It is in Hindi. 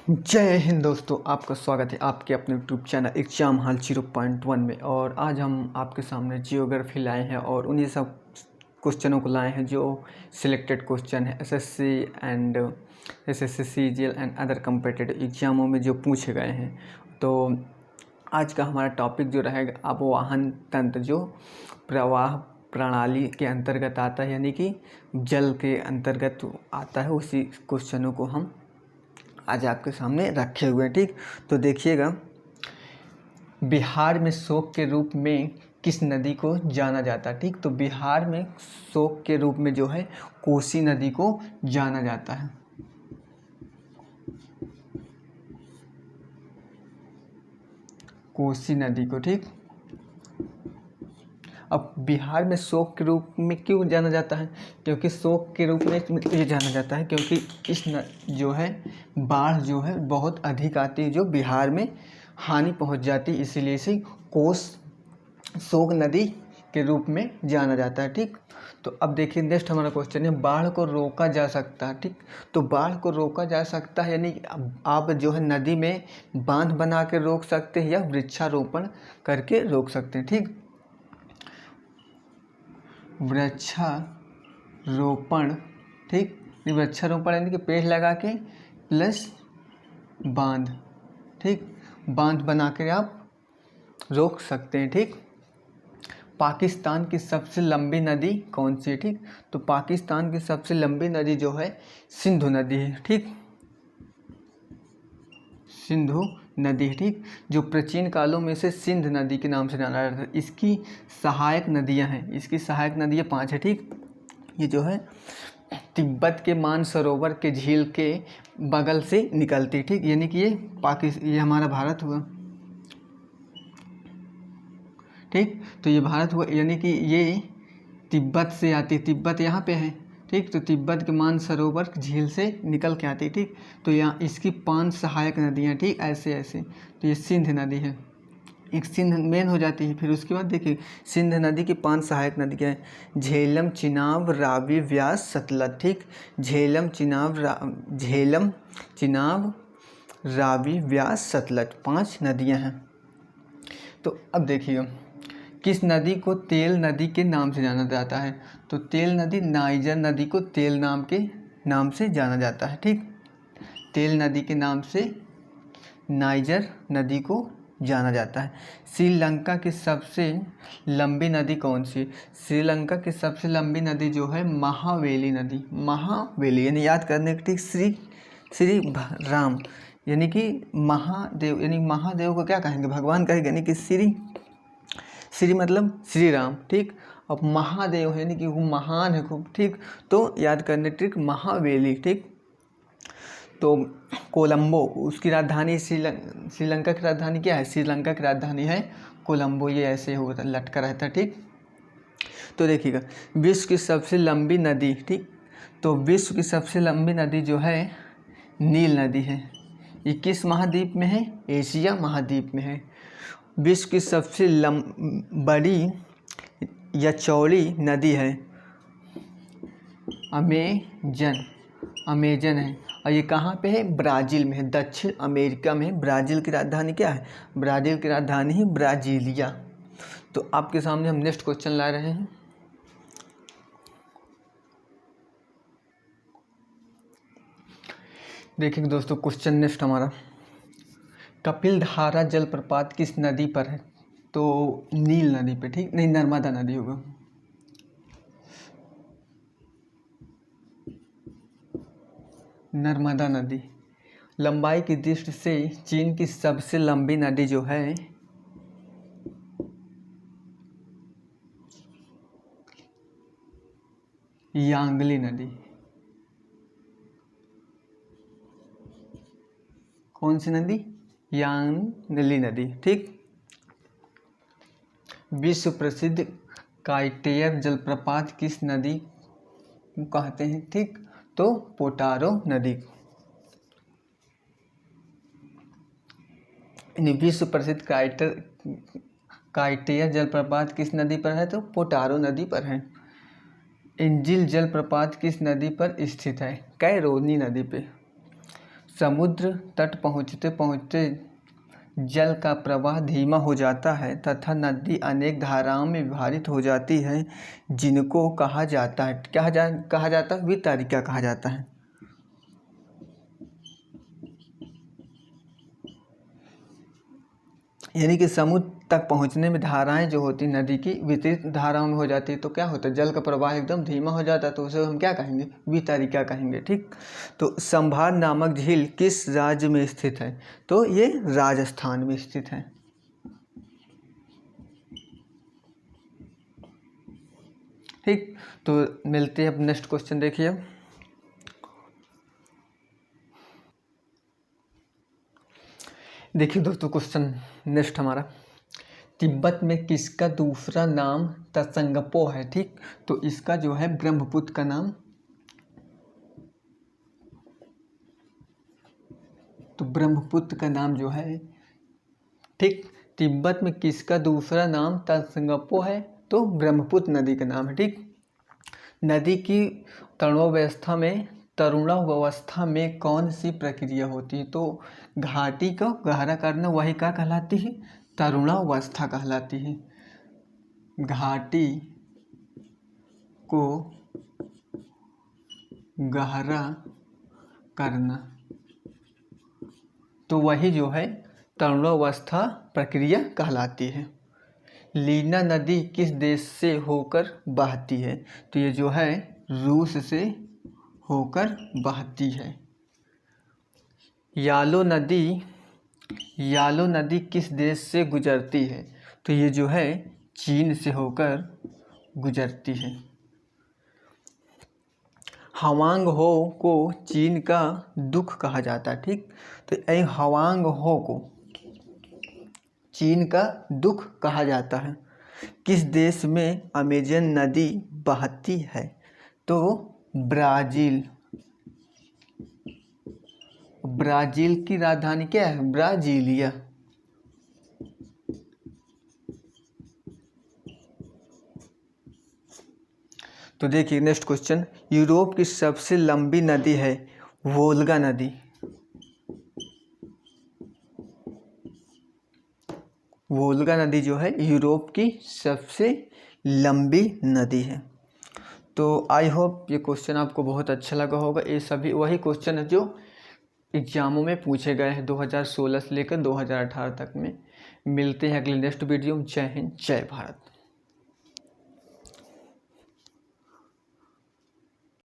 जय हिंद दोस्तों, आपका स्वागत है आपके अपने यूट्यूब चैनल एग्जाम हॉल 0.1 में। और आज हम आपके सामने जियोग्राफी लाए हैं और उन्हीं सब क्वेश्चनों को लाए हैं जो सिलेक्टेड क्वेश्चन है SSC and SSC CGL and other competitive एग्जामों में जो पूछे गए हैं। तो आज का हमारा टॉपिक जो रहेगा आबोवाहन तंत्र, जो प्रवाह प्रणाली के अंतर्गत आता है, यानी कि जल के अंतर्गत आता है। उसी क्वेश्चनों को हम आज आपके सामने रखे हुए हैं। ठीक, तो देखिएगा, बिहार में शोक के रूप में किस नदी को जाना जाता है। ठीक, तो बिहार में शोक के रूप में जो है कोसी नदी को जाना जाता है। कोसी नदी को। ठीक, अब बिहार में शोक के रूप में क्यों जाना जाता है? क्योंकि शोक के रूप में ये जाना जाता है क्योंकि इस जो है बाढ़ जो है बहुत अधिक आती है, जो बिहार में हानि पहुंच जाती है, इसीलिए इसे शोक नदी के रूप में जाना जाता है। ठीक, तो अब देखिए नेक्स्ट हमारा क्वेश्चन है, बाढ़ को रोका जा सकता है। ठीक, तो बाढ़ को रोका जा सकता है यानी आप जो है नदी में बांध बना के रोक सकते हैं या वृक्षारोपण करके रोक सकते हैं। ठीक, वृक्षारोपण। ठीक, वृक्षारोपण यानी कि पेड़ लगा के प्लस बांध। ठीक, बांध बना के आप रोक सकते हैं। ठीक, पाकिस्तान की सबसे लंबी नदी कौन सी है? ठीक, तो पाकिस्तान की सबसे लंबी नदी जो है सिंधु नदी है। ठीक, सिंधु नदी। ठीक, जो प्राचीन कालों में से सिंध नदी के नाम से जाना जाता है। इसकी सहायक नदियां हैं, इसकी सहायक नदियां 5 है। ठीक, ये जो है तिब्बत के मानसरोवर के झील के बगल से निकलती। ठीक, यानी कि ये हमारा भारत हुआ। ठीक, तो ये भारत हुआ, यानी कि ये तिब्बत से आती, तिब्बत यहाँ पे है। ठीक, तो तिब्बत के मानसरोवर झील से निकल के आती। ठीक, तो यहाँ इसकी 5 सहायक नदियाँ। ठीक, ऐसे ऐसे, तो ये सिंध नदी है, एक सिंध मेन हो जाती है। फिर उसके बाद देखिए सिंध नदी की 5 सहायक नदी क्या है? झेलम, चिनाब, रावी, व्यास, सतलज। ठीक, झेलम, चिनाब, रावी, व्यास, सतलज 5 नदियाँ हैं। तो अब देखिए किस नदी को तेल नदी के नाम से जाना जाता है? तो तेल नदी नाइजर नदी को तेल नाम से जाना जाता है। ठीक, तेल नदी के नाम से नाइजर नदी को जाना जाता है। श्रीलंका की सबसे लंबी नदी कौन सी? श्रीलंका की सबसे लंबी नदी जो है महावेली नदी। महावेली यानी याद करने के, ठीक, श्री राम यानी कि महादेव, यानी महादेव को क्या कहेंगे? भगवान कहेंगे, यानी कि श्री मतलब श्री राम। ठीक, अब महादेव है यानी कि वो महान है खूब। ठीक, तो याद करने, ठीक, महावेली। ठीक, तो कोलंबो उसकी राजधानी, श्रीलंका की राजधानी क्या है? श्रीलंका की राजधानी है कोलंबो। ये ऐसे होता लटका रहता है। ठीक, तो देखिएगा विश्व की सबसे लंबी नदी। ठीक, तो विश्व की सबसे लंबी नदी जो है नील नदी है। ये किस महाद्वीप में है? एशिया महाद्वीप में है। विश्व की सबसे बड़ी या चौड़ी नदी है अमेजन है। और ये कहाँ पे है? ब्राज़ील में है, दक्षिण अमेरिका में है। ब्राज़ील की राजधानी क्या है? ब्राज़ील की राजधानी है ब्राज़ीलिया। तो आपके सामने हम नेक्स्ट क्वेश्चन ला रहे हैं। देखिए दोस्तों, क्वेश्चन नेक्स्ट हमारा, कपिलधारा जलप्रपात किस नदी पर है? तो नील नदी पे। ठीक, नहीं, नर्मदा नदी होगा। नर्मदा नदी। लंबाई की दृष्टि से चीन की सबसे लंबी नदी जो है यांगली नदी। कौन सी नदी? यांगली नदी। ठीक, विश्व प्रसिद्ध काइटेयर जलप्रपात किस नदी को कहते हैं? ठीक, तो पोटारो नदी। विश्व प्रसिद्ध काइटेयर जलप्रपात किस नदी पर है? तो पोटारो नदी पर है। इंजिल जलप्रपात किस नदी पर स्थित है? कैरोनी नदी पे। समुद्र तट पहुँचते पहुँचते जल का प्रवाह धीमा हो जाता है तथा नदी अनेक धाराओं में विभाजित हो जाती है, जिनको कहा जाता है कहा जाता है वितरिका कहा जाता है। यानी कि समुद्र तक पहुंचने में धाराएं जो होती नदी की वितरित धाराओं में हो जाती है, तो क्या होता है जल का प्रवाह एकदम धीमा हो जाता है, तो उसे हम क्या कहेंगे वितरिका कहेंगे। ठीक, तो संभार नामक झील किस राज्य में स्थित है? तो ये राजस्थान में स्थित है। ठीक, तो मिलते हैं अब नेक्स्ट क्वेश्चन देखिए। देखिए दोस्तों क्वेश्चन नेक्स्ट हमारा, तिब्बत में किसका दूसरा नाम त्संगपो है? ठीक, तो इसका जो है ब्रह्मपुत्र का नाम, तो ब्रह्मपुत्र का नाम जो है, ठीक, तिब्बत में किसका दूसरा नाम त्संगपो है? तो ब्रह्मपुत्र नदी का नाम है। ठीक, नदी की तरुणावस्था में कौन सी प्रक्रिया होती है? तो घाटी को गहरा करना वही क्या कहलाती है? तरुणावस्था कहलाती है। घाटी को गहरा करना, तो वही जो है तरुणावस्था प्रक्रिया कहलाती है। लीना नदी किस देश से होकर बहती है? तो ये जो है रूस से होकर बहती है। यालो नदी किस देश से गुजरती है? तो ये जो है चीन से होकर गुजरती है। हवांग हो को चीन का दुख कहा जाता है। ठीक, तो हवांग हो को चीन का दुख कहा जाता है। किस देश में अमेजन नदी बहती है? तो ब्राज़ील की राजधानी क्या है? ब्राज़ीलिया। तो देखिए नेक्स्ट क्वेश्चन, यूरोप की सबसे लंबी नदी है वोल्गा नदी। वोल्गा नदी जो है यूरोप की सबसे लंबी नदी है। तो आई होप ये क्वेश्चन आपको बहुत अच्छा लगा होगा। ये सभी वही क्वेश्चन है जो एग्जामों में पूछे गए हैं 2016 से लेकर 2018 तक में। मिलते हैं अगले नेक्स्ट वीडियो में। जय हिंद, जय भारत।